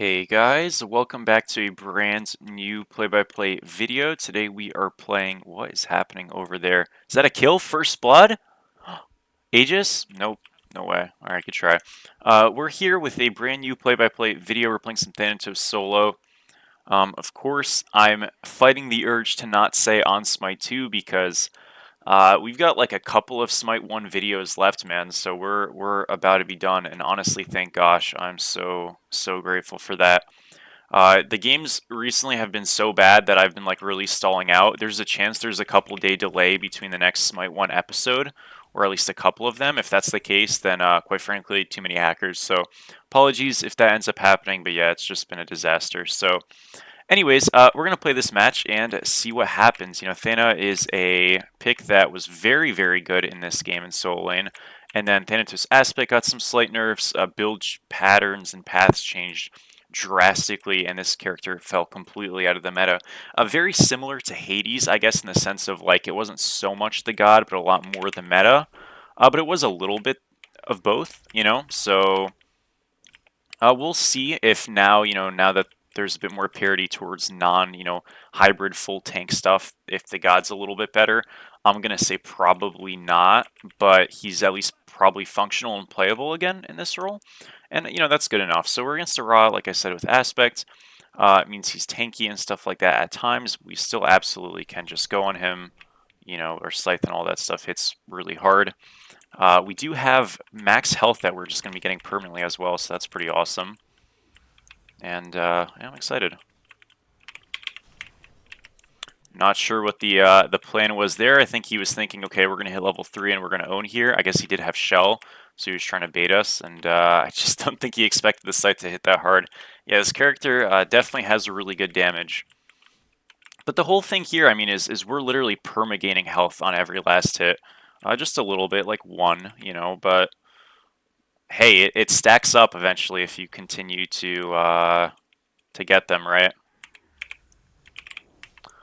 Hey guys, welcome back to a brand new play-by-play video. Today we are playing. What is happening over there? Is that a kill? First blood? Aegis? Nope, no way. Alright, good try. We're here with a brand new play-by-play video. We're playing some Thanatos solo. Of course, I'm fighting the urge to not say on Smite 2 because we've got like a couple of Smite 1 videos left, man. So we're about to be done, and honestly, thank gosh, I'm so grateful for that. The games recently have been so bad that I've been like really stalling out. There's a chance there's a couple day delay between the next Smite 1 episode, or at least a couple of them. If that's the case, then quite frankly, too many hackers. So apologies if that ends up happening, but yeah, it's just been a disaster. So anyways, we're going to play this match and see what happens. You know, Thana is a pick that was very good in this game in solo lane. And then Thanatos Aspect got some slight nerfs, build patterns and paths changed drastically, and this character fell completely out of the meta. Very similar to Hades, I guess, in the sense of like it wasn't so much the god, but a lot more the meta. But it was a little bit of both, you know. So we'll see if now, now that there's a bit more parity towards hybrid full tank stuff, if the god's a little bit better. I'm going to say probably not, but he's at least probably functional and playable again in this role. And, that's good enough. So we're against a Ra, like I said, with Aspect. It means he's tanky and stuff like that at times. We still absolutely can just go on him, or Scythe and all that stuff hits really hard. We do have max health that we're just going to be getting permanently as well, so that's pretty awesome. And yeah, I'm excited. Not sure what the plan was there. I think he was thinking, okay, we're going to hit level 3 and we're going to own here. I guess he did have Shell, so he was trying to bait us, and I just don't think he expected the site to hit that hard. Yeah, this character definitely has really good damage. But the whole thing here, I mean, is we're literally perma-gaining health on every last hit. Just a little bit, like 1, but hey, it stacks up eventually if you continue to get them, right?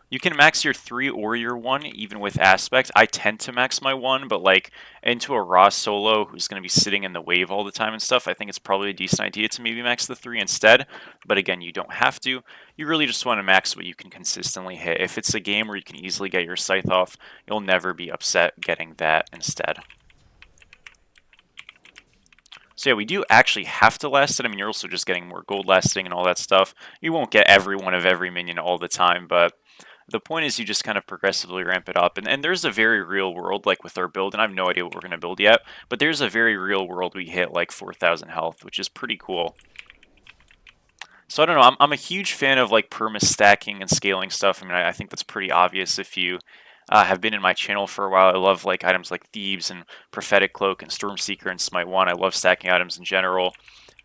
You can max your 3 or your 1, even with Aspect. I tend to max my 1, but like into a Raw solo who's going to be sitting in the wave all the time and stuff, I think it's probably a decent idea to maybe max the 3 instead. But again, you don't have to. You really just want to max what you can consistently hit. If it's a game where you can easily get your Scythe off, you'll never be upset getting that instead. So yeah, we do actually have to last it. I mean, you're also just getting more gold lasting and all that stuff. You won't get every one of every minion all the time, but the point is you just kind of progressively ramp it up. And there's a very real world, like with our build, and I have no idea what we're going to build yet, but there's a very real world we hit like 4,000 health, which is pretty cool. So I don't know, I'm a huge fan of like perma stacking and scaling stuff. I mean, I think that's pretty obvious if you have been in my channel for a while. I love like items like Thebes and Prophetic Cloak and Stormseeker and Smite 1. I love stacking items in general.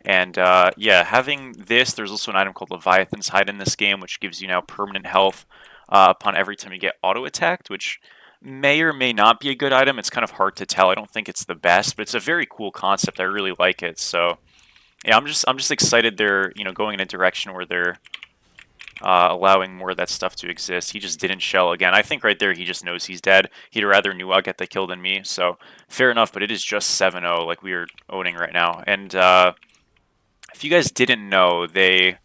And yeah, having this, there's also an item called Leviathan's Hide in this game, which gives you now permanent health upon every time you get auto-attacked, which may or may not be a good item. It's kind of hard to tell. I don't think it's the best, but it's a very cool concept. I really like it. So yeah, I'm just excited they're going in a direction where they're allowing more of that stuff to exist. He just didn't shell again. I think right there he just knows he's dead. He'd rather Nuwa get the kill than me. So fair enough, but it is just 7-0 like we are owning right now. And if you guys didn't know, they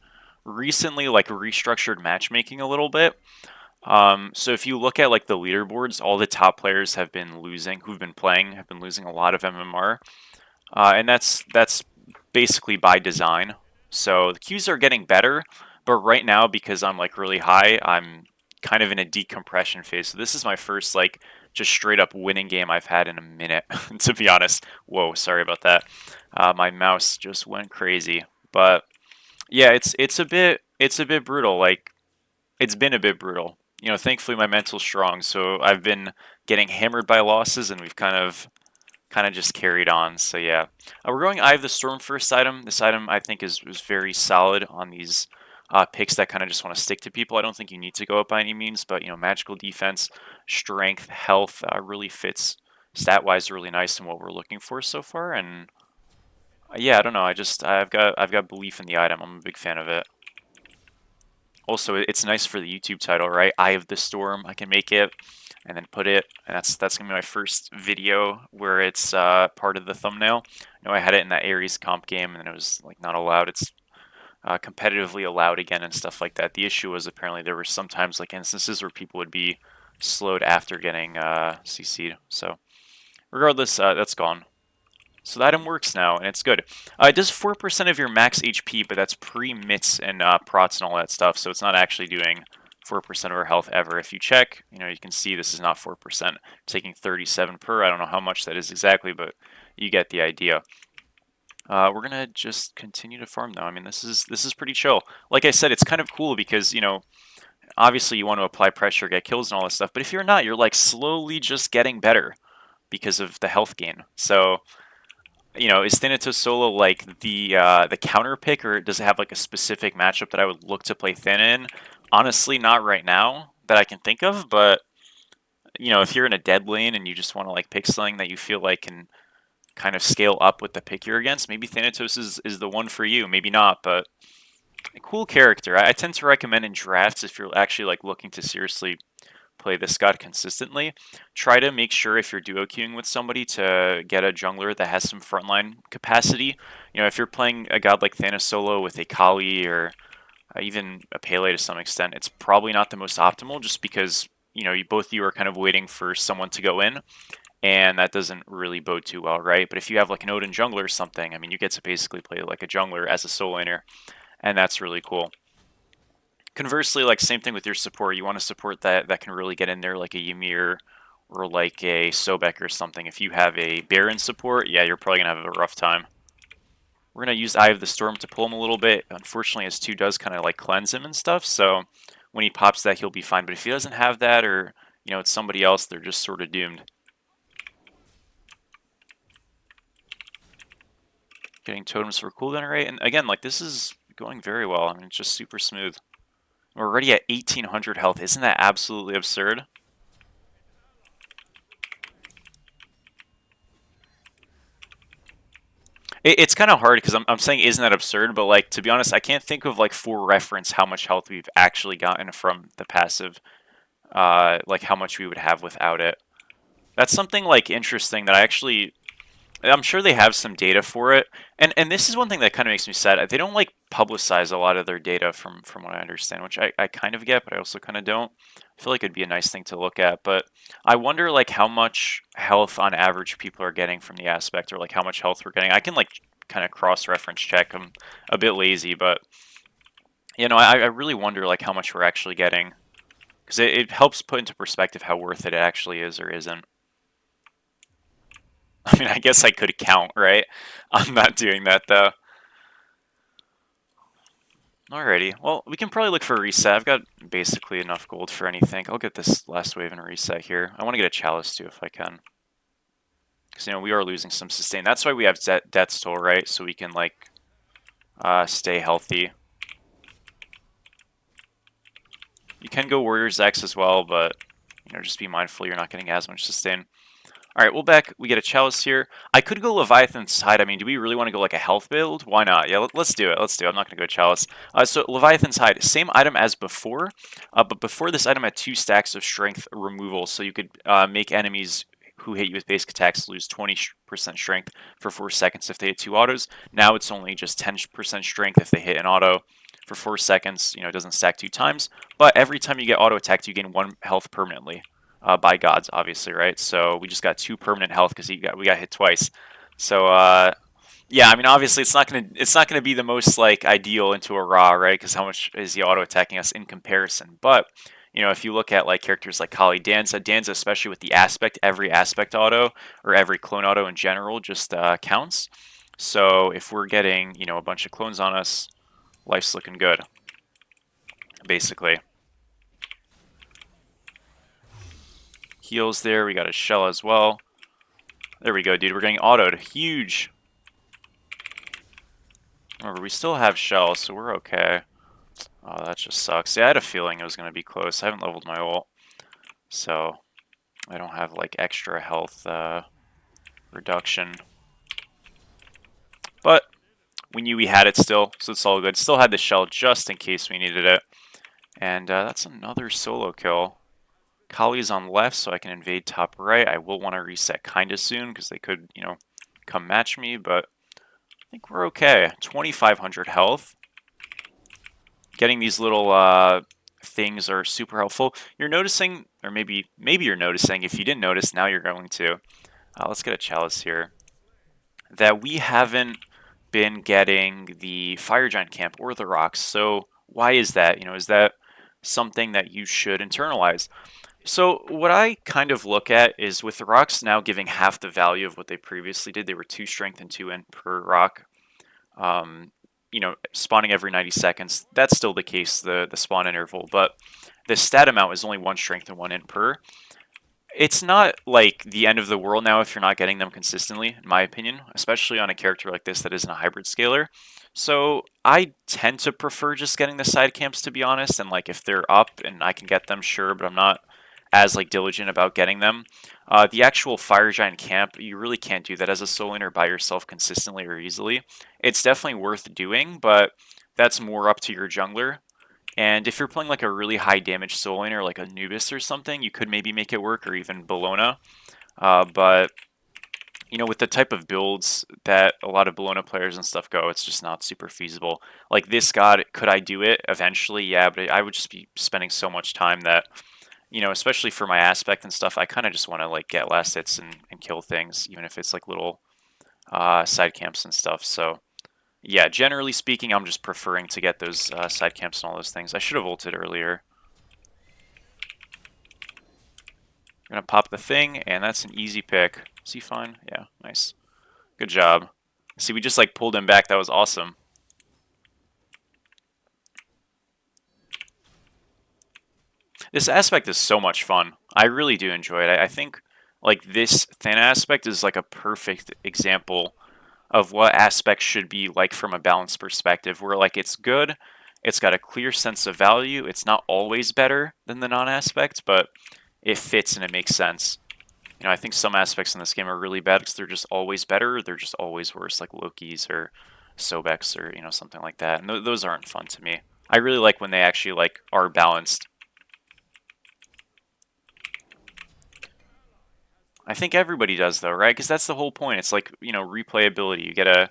recently like restructured matchmaking a little bit. So if you look at like the leaderboards, all the top players have been losing, who've been playing, have been losing a lot of MMR, and that's basically by design. So the queues are getting better, but right now because I'm like really high, I'm kind of in a decompression phase. So this is my first like just straight up winning game I've had in a minute, to be honest. Whoa, sorry about that. My mouse just went crazy, but yeah, it's a bit brutal. Like it's been a bit brutal. Thankfully my mental's strong, so I've been getting hammered by losses, and we've kind of just carried on. So yeah, we're going Eye of the Storm first item. This item I think is very solid on these picks that kind of just want to stick to people. I don't think you need to go up by any means, but magical defense, strength, health really fits stat wise really nice in what we're looking for so far. And yeah, I don't know. I've got belief in the item. I'm a big fan of it. Also, it's nice for the YouTube title, right? Eye of the Storm. I can make it and then put it, and that's gonna be my first video where it's part of the thumbnail. I had it in that Ares comp game, and it was like not allowed. It's competitively allowed again and stuff like that. The issue was apparently there were sometimes like instances where people would be slowed after getting CC'd. So regardless, that's gone. So the item works now, and it's good. It does 4% of your max HP, but that's pre-mits and prots and all that stuff, so it's not actually doing 4% of our health ever. If you check, you can see this is not 4%. Taking 37 per. I don't know how much that is exactly, but you get the idea. We're gonna just continue to farm now. I mean, this is pretty chill. Like I said, it's kind of cool because obviously you want to apply pressure, get kills, and all this stuff. But if you're not, you're like slowly just getting better because of the health gain. So is Thanatos solo like the counter pick, or does it have like a specific matchup that I would look to play Thana in? Honestly, not right now that I can think of. But if you're in a dead lane and you just want to like pick something that you feel like can kind of scale up with the pick you're against, maybe Thanatos is the one for you. Maybe not, but a cool character. I tend to recommend in drafts if you're actually like looking to seriously play this god consistently. Try to make sure if you're duo queuing with somebody to get a jungler that has some frontline capacity. If you're playing a god like Thanos solo with a Kali or even a Pele to some extent, it's probably not the most optimal just because both of you are kind of waiting for someone to go in, and that doesn't really bode too well, right? But if you have like an Odin jungler or something, I mean, you get to basically play like a jungler as a solo laner, and that's really cool. Conversely, like same thing with your support. You want to support that can really get in there, like a Ymir or like a Sobek or something. If you have a Baron support, yeah, you're probably gonna have a rough time. We're gonna use Eye of the Storm to pull him a little bit. Unfortunately, his 2 does kind of like cleanse him and stuff, so when he pops that, he'll be fine. But if he doesn't have that, or it's somebody else, they're just sort of doomed. Getting totems for cooldown array, and again, like this is going very well. I mean, it's just super smooth. We're already at 1800 health. Isn't that absolutely absurd? It's kind of hard because I'm saying isn't that absurd, but like to be honest, I can't think of like for reference how much health we've actually gotten from the passive, like how much we would have without it. That's something like interesting that I'm sure they have some data for it, and this is one thing that kind of makes me sad. They don't like publicize a lot of their data from what I understand, which I kind of get, but I also kind of don't. I feel like it'd be a nice thing to look at, but I wonder like how much health on average people are getting from the aspect, or like how much health we're getting. I can like kind of cross-reference check. I'm a bit lazy, but I really wonder like how much we're actually getting, because it helps put into perspective how worth it actually is or isn't. I mean, I guess I could count, right? I'm not doing that, though. Alrighty. Well, we can probably look for a reset. I've got basically enough gold for anything. I'll get this last wave and reset here. I want to get a chalice, too, if I can. Because, we are losing some sustain. That's why we have Death's Toll, right? So we can, like, stay healthy. You can go Warrior's X as well, but, just be mindful you're not getting as much sustain. All right, we get a chalice here. I could go Leviathan's Hide. I mean, do we really want to go like a health build? Why not? Yeah, let's do it. Let's do it. I'm not going to go chalice. So Leviathan's Hide, same item as before, but before this item had 2 stacks of strength removal, so you could make enemies who hit you with basic attacks lose 20% strength for 4 seconds if they hit 2 autos. Now it's only just 10% strength if they hit an auto for 4 seconds. It doesn't stack 2 times, but every time you get auto attacked, you gain 1 health permanently. By gods, obviously, right? So we just got 2 permanent health because we got hit twice. So yeah, I mean, obviously, it's not gonna be the most like ideal into a Ra, right? Because how much is he auto attacking us in comparison? But if you look at like characters like Kali, Danza, especially with the aspect, every aspect auto or every clone auto in general just counts. So if we're getting a bunch of clones on us, life's looking good, basically. Heals there. We got a shell as well. There we go, dude. We're getting autoed. Huge. Remember, we still have shells, so we're okay. Oh, that just sucks. Yeah, I had a feeling it was going to be close. I haven't leveled my ult, so I don't have, like, extra health reduction. But we knew we had it still, so it's all good. Still had the shell just in case we needed it. And that's another solo kill. Kali's on left, so I can invade top right. I will want to reset kind of soon, because they could, come match me, but I think we're okay. 2,500 health. getting these little things are super helpful. You're noticing, or maybe you're noticing. If you didn't notice, now you're going to. Let's get a chalice here. That we haven't been getting the fire giant camp or the rocks. So why is that? Is that something that you should internalize? So what I kind of look at is with the rocks now giving half the value of what they previously did. They were 2 strength and 2 int per rock. Um, spawning every 90 seconds. That's still the case, the spawn interval, but the stat amount is only 1 strength and 1 int per. It's not like the end of the world now if you're not getting them consistently, in my opinion, especially on a character like this that isn't a hybrid scaler. So I tend to prefer just getting the side camps, to be honest, and like if they're up and I can get them, sure, but I'm not as like diligent about getting them. The actual fire giant camp, you really can't do that as a solo laner by yourself consistently or easily. It's definitely worth doing, but that's more up to your jungler. And if you're playing like a really high damage soul laner, like Anubis or something, you could maybe make it work, or even Bologna. But with the type of builds that a lot of Bologna players and stuff go, it's just not super feasible. Like this god, could I do it eventually? Yeah, but I would just be spending so much time that, especially for my aspect and stuff, I kind of just want to like get last hits and kill things, even if it's like little side camps and stuff. So yeah, generally speaking, I'm just preferring to get those side camps and all those things. I should have ulted earlier. I'm going to pop the thing, and that's an easy pick. Is he fine? Yeah, nice. Good job. See, we just like pulled him back. That was awesome. This aspect is so much fun. I really do enjoy it. I think like this Thana aspect is like a perfect example of what aspects should be like from a balanced perspective, where like it's good, it's got a clear sense of value, it's not always better than the non-aspect, but it fits and it makes sense. I think some aspects in this game are really bad because they're just always better, or they're just always worse, like Loki's or Sobek's or something like that. And those aren't fun to me. I really like when they actually like are balanced. I think everybody does though, right? Because that's the whole point. It's like, replayability. You get a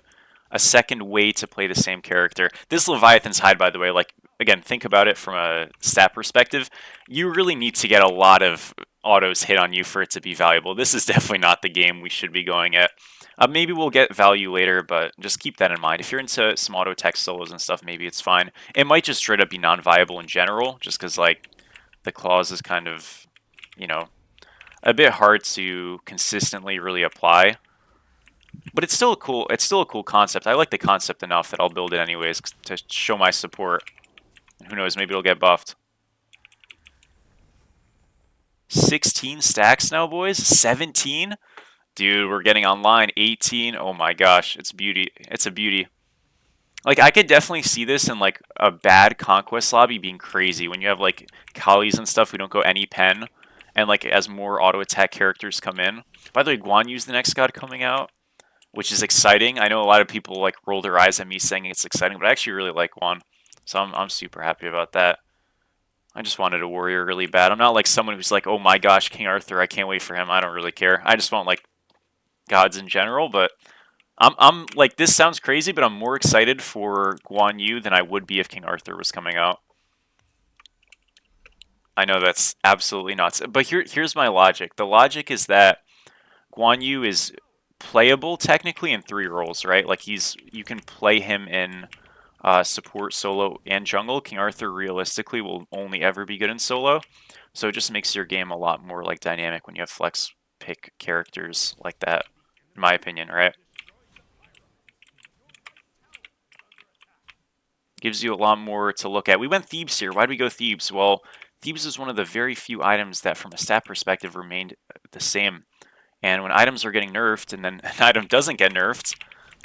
second way to play the same character. This Leviathan's Hide, by the way, like, again, think about it from a stat perspective. You really need to get a lot of autos hit on you for it to be valuable. This is definitely not the game we should be going at. Maybe we'll get value later, but just keep that in mind. If you're into some auto tech solos and stuff, maybe it's fine. It might just straight up be non-viable in general, just because, like, the clause is kind of, a bit hard to consistently really apply. But it's still a cool concept. I like the concept enough that I'll build it anyways to show my support. And who knows, maybe it'll get buffed. 16 stacks now, boys? 17? Dude, we're getting online. 18. Oh my gosh, it's beauty. It's a beauty. Like, I could definitely see this in, like, a bad Conquest lobby being crazy. When you have, like, Kali's and stuff who don't go any pen. And, like, as more auto-attack characters come in. By the way, Guan Yu's the next god coming out, which is exciting. I know a lot of people, like, roll their eyes at me saying it's exciting, but I actually really like Guan. So I'm super happy about that. I just wanted a warrior really bad. I'm not like someone who's like, oh my gosh, King Arthur, I can't wait for him. I don't really care. I just want, like, gods in general, but I'm like, this sounds crazy, but I'm more excited for Guan Yu than I would be if King Arthur was coming out. I know that's absolutely nuts, but here's my logic. The logic is that Guan Yu is playable technically in 3 roles, right? Like you can play him in support, solo, and jungle. King Arthur realistically will only ever be good in solo, so it just makes your game a lot more like dynamic when you have flex pick characters like that, in my opinion, right? Gives you a lot more to look at. We went Thebes here. Why'd we go Thebes? Well, Thebes is one of the very few items that, from a stat perspective, remained the same. And when items are getting nerfed, and then an item doesn't get nerfed,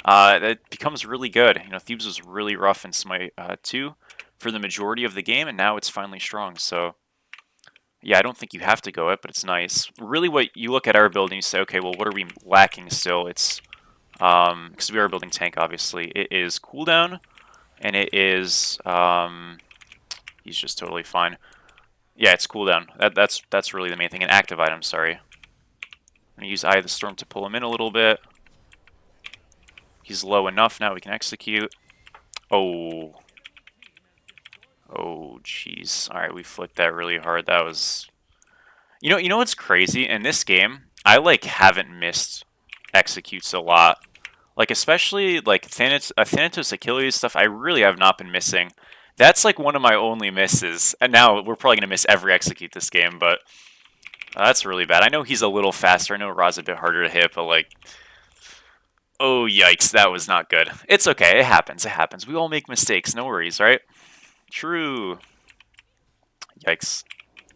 it becomes really good. Thebes was really rough in Smite 2 for the majority of the game, and now it's finally strong. So, yeah, I don't think you have to go it, but it's nice. Really, what you look at our build and you say, okay, well, what are we lacking still? It's because we are building tank, obviously. It is cooldown, and it is he's just totally fine. Yeah, it's cooldown. That's really the main thing. An active item, sorry. I'm gonna use Eye of the Storm to pull him in a little bit. He's low enough now we can execute. Oh. Oh, jeez. All right, we flicked that really hard. That was... You know what's crazy? In this game, I, like, haven't missed executes a lot. Like, especially, like, Thanatos Achilles stuff, I really have not been missing. That's, like, one of my only misses. And now we're probably going to miss every execute this game, but that's really bad. I know he's a little faster. I know Ra's a bit harder to hit, but, like... Oh, yikes, that was not good. It's okay, it happens, it happens. We all make mistakes, no worries, right? True. Yikes.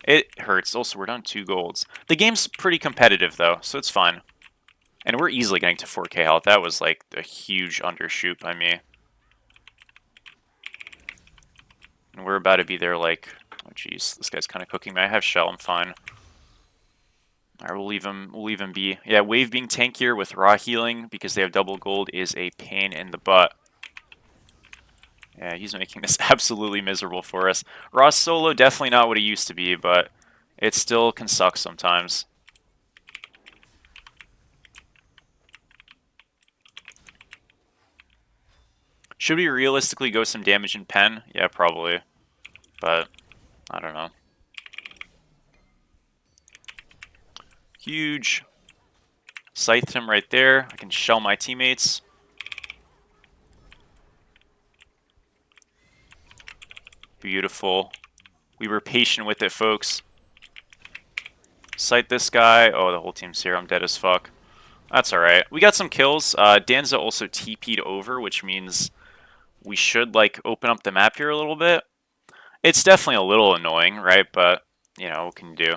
It hurts. Also, we're down 2 golds. The game's pretty competitive, though, so it's fine. And we're easily getting to 4k health. That was, like, a huge undershoot by me. And we're about to be there, like... Oh, jeez. This guy's kind of cooking me. I have shell. I'm fine. Alright, we'll leave him be. Yeah, wave being tankier with raw healing, because they have double gold, is a pain in the butt. Yeah, he's making this absolutely miserable for us. Raw's solo, definitely not what he used to be, but it still can suck sometimes. Should we realistically go some damage in pen? Yeah, probably. But, I don't know. Huge. Scythed him right there. I can shell my teammates. Beautiful. We were patient with it, folks. Sight this guy. Oh, the whole team's here. I'm dead as fuck. That's alright. We got some kills. Danza also TP'd over, which means we should, like, open up the map here a little bit. It's definitely a little annoying, right? But, you know, what can you do?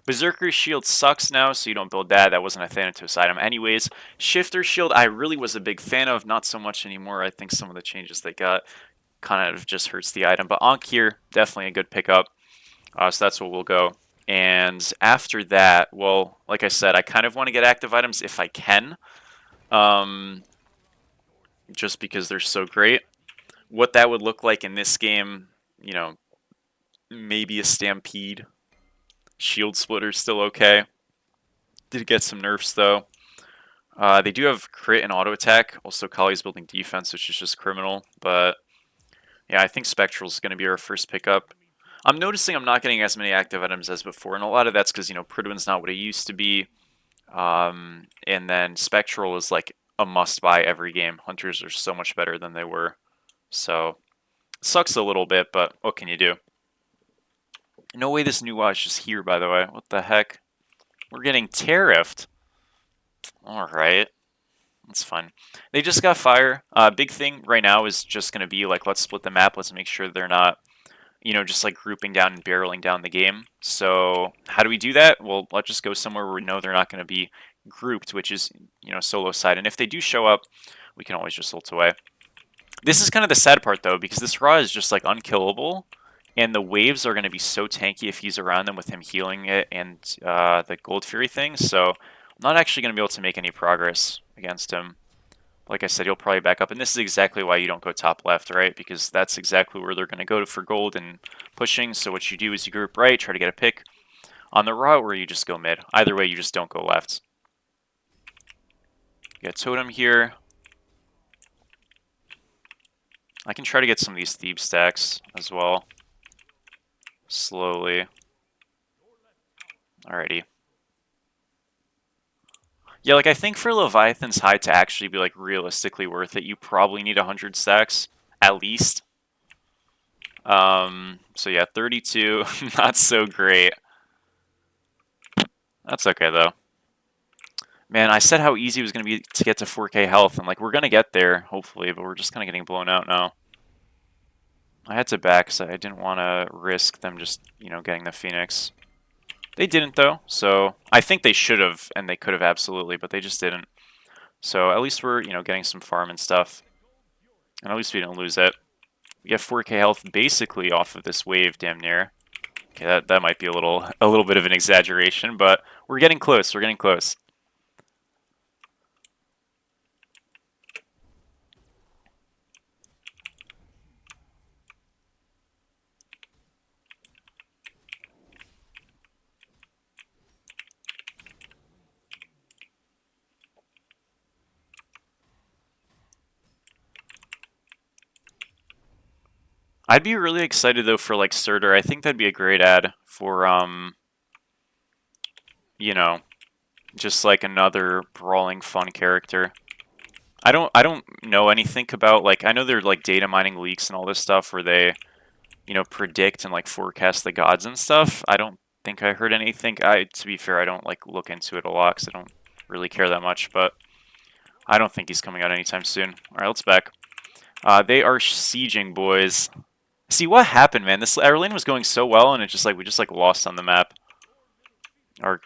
Berserker's Shield sucks now, so you don't build that. That wasn't a Thanatos item anyways. Shifter Shield, I really was a big fan of. Not so much anymore. I think some of the changes they got kind of just hurts the item. But Ankh here, definitely a good pickup. So that's what we'll go. And after that, well, like I said, I kind of want to get active items if I can. Just because they're so great. What that would look like in this game, you know, maybe a Stampede. Shield Splitter's still okay. Did get some nerfs, though. They do have crit and auto attack. Also, Kali's building defense, which is just criminal. But, yeah, I think Spectral's going to be our first pickup. I'm noticing I'm not getting as many active items as before, and a lot of that's because, you know, Pridwin's not what it used to be. And then Spectral is, like, a must-buy every game. Hunters are so much better than they were. So, sucks a little bit, but what can you do? No way this new watch is here, by the way. What the heck? We're getting tariffed. Alright. That's fun. They just got fire. Big thing right now is just going to be, like, let's split the map. Let's make sure they're not, you know, just, like, grouping down and barreling down the game. So, how do we do that? Well, let's just go somewhere where we know they're not going to be grouped, which is, you know, solo side. And if they do show up, we can always just ult away. This is kind of the sad part, though, because this Raw is just, like, unkillable. And the waves are going to be so tanky if he's around them with him healing it and the Gold Fury thing. So I'm not actually going to be able to make any progress against him. Like I said, he'll probably back up. And this is exactly why you don't go top left, right? Because that's exactly where they're going to go for gold and pushing. So what you do is you group right, try to get a pick on the route, or you just go mid. Either way, you just don't go left. You got Totem here. I can try to get some of these Thebes stacks as well. Slowly. Alrighty. Yeah, like, I think for Leviathan's Hide to actually be, like, realistically worth it, you probably need 100 stacks, at least. So yeah, 32, not so great. That's okay, though. Man, I said how easy it was going to be to get to 4k health, and, like, we're going to get there, hopefully, but we're just kind of getting blown out now. I had to back, so I didn't want to risk them just, you know, getting the Phoenix. They didn't, though, so I think they should have, and they could have absolutely, but they just didn't. So at least we're, you know, getting some farm and stuff. And at least we didn't lose it. We get 4k health basically off of this wave, damn near. Okay, that might be a little bit of an exaggeration, but we're getting close, we're getting close. I'd be really excited though for like Surtur. I think that'd be a great ad for you know, just like another brawling fun character. I don't know anything about like I know they're like data mining leaks and all this stuff where they, predict and like forecast the gods and stuff. I don't think I heard anything. To be fair, I don't like look into it a lot because I don't really care that much, but I don't think he's coming out anytime soon. All right, let's back. They are sieging, boys. See what happened, man. Our lane was going so well, and it just like we just like lost on the map. Our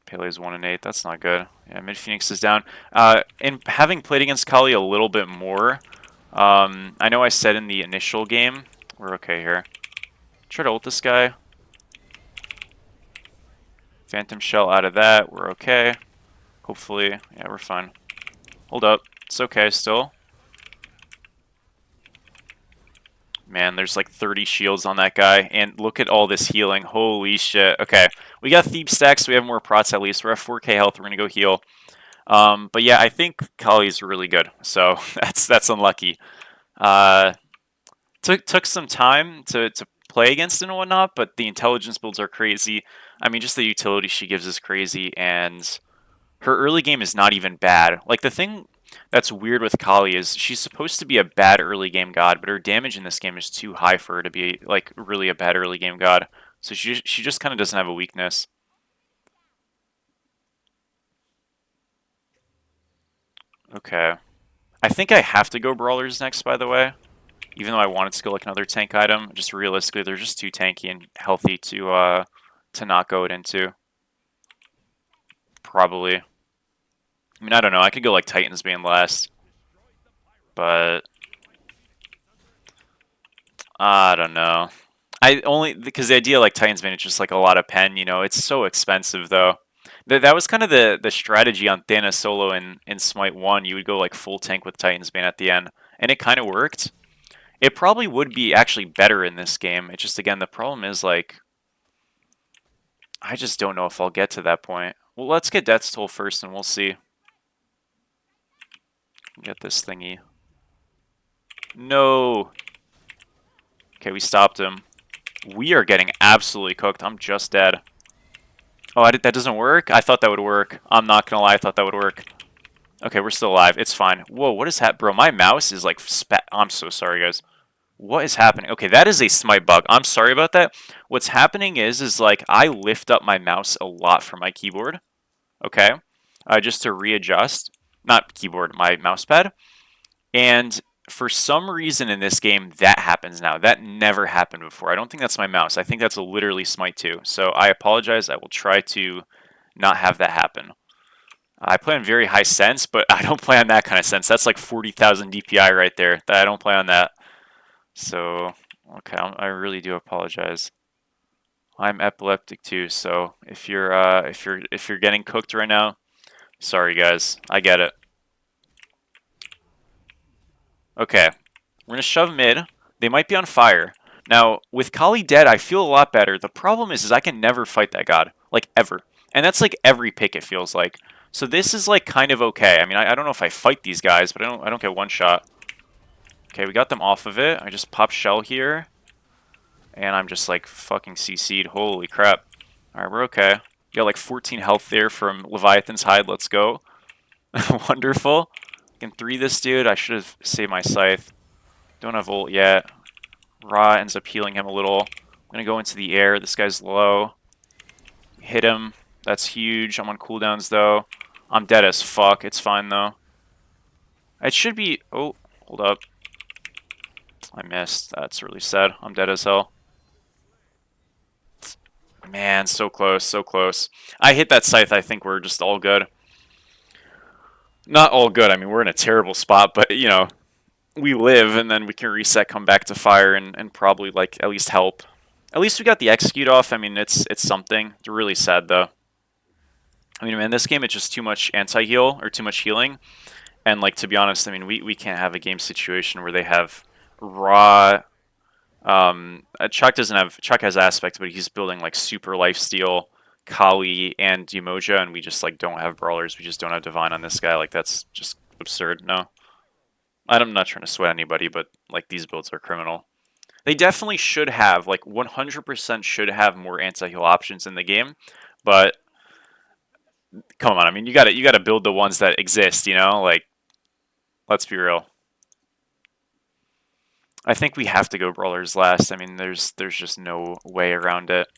Pele's 1-8. That's not good. Yeah, Mid Phoenix is down. And having played against Kali a little bit more, I know I said in the initial game we're okay here. Try to ult this guy. Phantom Shell out of that. We're okay. Hopefully, yeah, we're fine. Hold up. It's okay still. Man, there's like 30 shields on that guy, and look at all this healing. Holy shit. Okay, we got Thief stacks, so we have more prots at least. We're at 4k health, we're gonna go heal. But yeah, I think Kali's really good, so that's unlucky. Took some time to play against it and whatnot, but the intelligence builds are crazy. I mean, just the utility she gives is crazy, and her early game is not even bad. Like, the thing that's weird with Kali is she's supposed to be a bad early game god, but her damage in this game is too high for her to be, like, really a bad early game god. So she just kind of doesn't have a weakness. Okay. I think I have to go Brawlers next, by the way. Even though I wanted to go, like, another tank item. Just realistically, they're just too tanky and healthy to not go it into. Probably. I mean, I don't know. I could go, like, Titans being last. But I don't know. I only because the idea like Titans Bane is just like a lot of pen, it's so expensive though. That was kind of the strategy on Thanatos solo in Smite 1. You would go like full tank with Titans Bane at the end, and it kind of worked. It probably would be actually better in this game. It's just again the problem is like I just don't know if I'll get to that point. Well, let's get Death's Toll first, and we'll see. Get this thingy. No. Okay, we stopped him. We are getting absolutely cooked. I'm just dead. Oh, that doesn't work? I thought that would work. I'm not gonna lie, I thought that would work. Okay, we're still alive. It's fine. Whoa, what is that? Bro, my mouse is like I'm so sorry, guys. What is happening? Okay, that is a Smite bug. I'm sorry about that. What's happening is like I lift up my mouse a lot from my keyboard. Okay? Just to readjust. Not keyboard, my mouse pad. And for some reason in this game, that happens now. That never happened before. I don't think that's my mouse. I think that's literally Smite 2. So I apologize. I will try to not have that happen. I play on very high sense, but I don't play on that kind of sense. That's like 40,000 DPI right there. I don't play on that. So, okay, I really do apologize. I'm epileptic too, so if you're getting cooked right now, sorry guys. I get it. Okay, we're gonna shove mid. They might be on fire. Now, with Kali dead, I feel a lot better. The problem is I can never fight that god. Like, ever. And that's like every pick, it feels like. So this is like kind of okay. I mean, I don't know if I fight these guys, but I don't get one shot. Okay, we got them off of it. I just pop shell here. And I'm just like fucking CC'd. Holy crap. Alright, we're okay. We got like 14 health there from Leviathan's Hide. Let's go. Wonderful. I can 3 this dude. I should have saved my scythe. Don't have ult yet. Ra ends up healing him a little. I'm gonna go into the air. This guy's low. Hit him. That's huge. I'm on cooldowns though. I'm dead as fuck. It's fine though. It should be... Oh, hold up. I missed. That's really sad. I'm dead as hell. Man, so close, so close. I hit that scythe. I think we're just all good. Not all good. I mean, we're in a terrible spot, but, we live, and then we can reset, come back to fire, and probably, like, at least help. At least we got the execute off. I mean, it's something. It's really sad, though. I mean, in this game, it's just too much anti-heal, or too much healing. And, like, to be honest, I mean, we can't have a game situation where they have raw... Chuck has aspect, but he's building, like, super lifesteal, Kali, and Umoja, and we just, like, don't have brawlers. We just don't have Divine on this guy. Like, that's just absurd. No. I'm not trying to sweat anybody, but, like, these builds are criminal. They definitely should have, like 100% should have more anti-heal options in the game, but come on, I mean you gotta build the ones that exist, you know? Like, let's be real. I think we have to go brawlers last. I mean, there's just no way around it.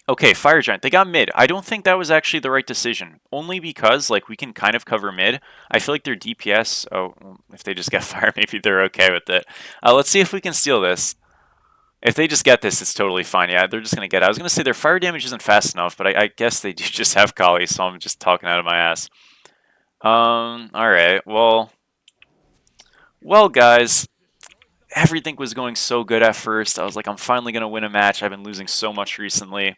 Okay, Fire Giant. They got mid. I don't think that was actually the right decision. Only because, like, we can kind of cover mid. I feel like their DPS... Oh, well, if they just get fire, maybe they're okay with it. Let's see if we can steal this. If they just get this, it's totally fine. Yeah, they're just going to get it. I was going to say their fire damage isn't fast enough, but I guess they do just have Kali, so I'm just talking out of my ass. Alright. Well, guys, everything was going so good at first. I was like, I'm finally going to win a match. I've been losing so much recently.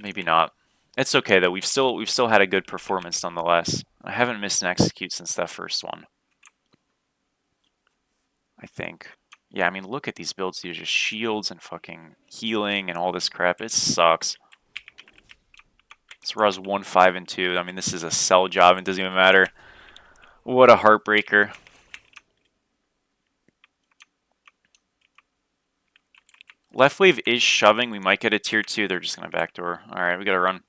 Maybe not. It's okay though. We've still had a good performance nonetheless. I haven't missed an execute since that first one. I think. Yeah, I mean, look at these builds. These are just shields and fucking healing and all this crap. It sucks. This Raz 1, 5, and 2. I mean, this is a sell job. It doesn't even matter. What a heartbreaker. Left wave is shoving. We might get a tier 2. They're just going to backdoor. Alright, we got to run.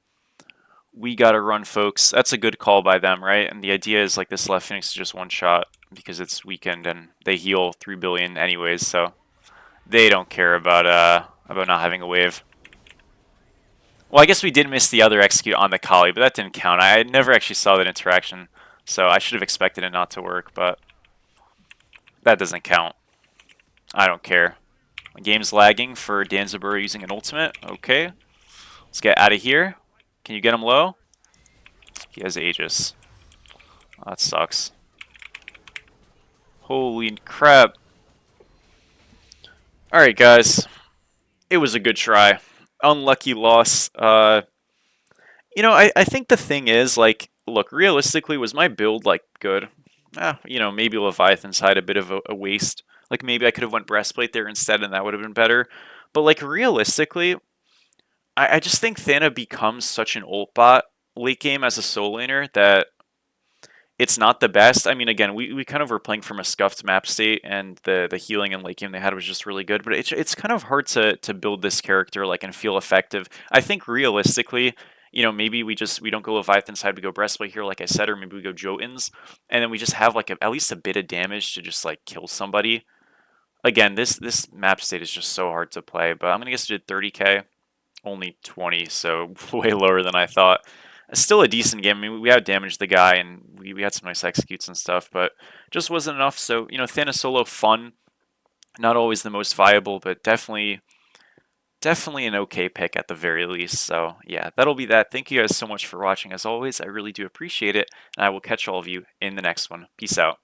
We got to run, folks. That's a good call by them, right? And the idea is like this left Phoenix is just one shot because it's weakened and they heal 3 billion anyways, so they don't care about not having a wave. Well, I guess we did miss the other execute on the Kali, but that didn't count. I never actually saw that interaction, so I should have expected it not to work, but that doesn't count. I don't care. The game's lagging for Danzaburo using an ultimate. Okay. Let's get out of here. Can you get him low? He has Aegis. Oh, that sucks. Holy crap. Alright, guys. It was a good try. Unlucky loss. I think the thing is, like, look, realistically, was my build, like, good? Maybe Leviathan's had a bit of a waste. Like, maybe I could have went Breastplate there instead, and that would have been better. But, like, realistically, I just think Thana becomes such an ult bot late game as a soul laner that it's not the best. I mean, again, we kind of were playing from a scuffed map state, and the healing and late game they had was just really good. But it's kind of hard to build this character like and feel effective. I think realistically, maybe we don't go Leviathan side, we go Breastplate here, like I said, or maybe we go Jotuns, and then we just have like at least a bit of damage to just like kill somebody. Again, this map state is just so hard to play. But I'm gonna guess it did 30k, only 20, so way lower than I thought. Still a decent game. I mean, we outdamaged the guy, and we had some nice executes and stuff, but just wasn't enough. So, Thana solo, fun. Not always the most viable, but definitely an okay pick at the very least. So, yeah, that'll be that. Thank you guys so much for watching. As always, I really do appreciate it, and I will catch all of you in the next one. Peace out.